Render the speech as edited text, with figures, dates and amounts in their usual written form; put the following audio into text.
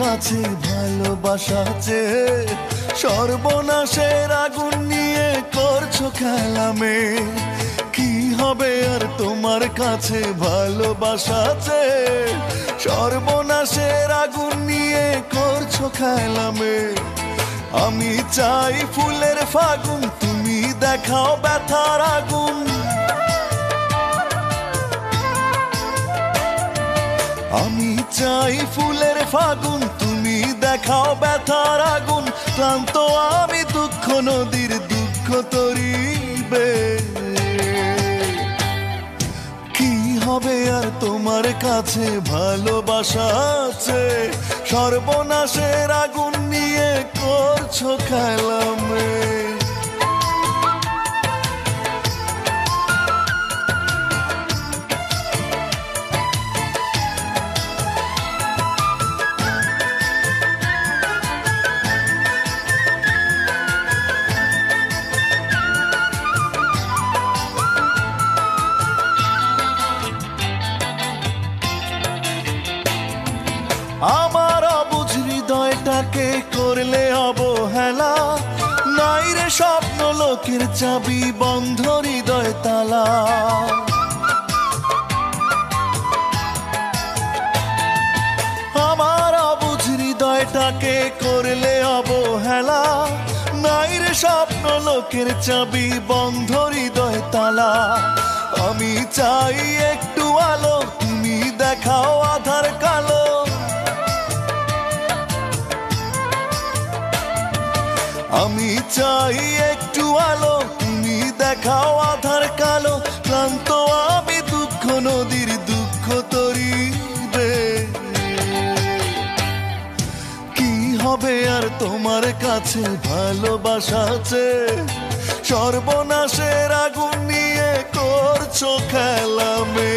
কাছে ভালোবাসা চেয়ে সর্বনাশের আগুন নিয়ে করছো খেলামে। কি হবে আর তোমার কাছে ভালোবাসা চেয়ে সর্বনাশের আগুন নিয়ে করছো খেলামে। আমি চাই ফুলের ফাগুন, তুমি দেখাও ব্যথার আগুন। আমি চাই ফুলের ফাগুন, তুমি দেখাও ব্যথার আগুন। ক্লান্ত আমি দুঃখ নদীর দুঃখ তরিবে। কি হবে আর তোমার কাছে ভালোবাসা আছে, সর্বনাশের আগুন নিয়ে করছো খেলামে। আমার অবুঝ হৃদয়টাকে করলে অবহেলা, নাই রে স্বপ্ন লোকের চাবি বন্ধ হৃদয় তালা। আমার অবুঝ হৃদয়টাকে করলে অবহেলা, নাই রে স্বপ্ন লোকের চাবি বন্ধ হৃদয় তালা। আমি চাই একটু আলো, তুমি দেখাও আধার কালো। আমি চাই একটু আলো, তুমি দেখাও আধার কালো। ক্লান্ত আমি দুঃখ নদীর দুঃখ তরিবে। কি হবে আর তোমার কাছে ভালোবাসা চেয়ে সর্বনাশের আগুন নিয়ে করছো খেলামে।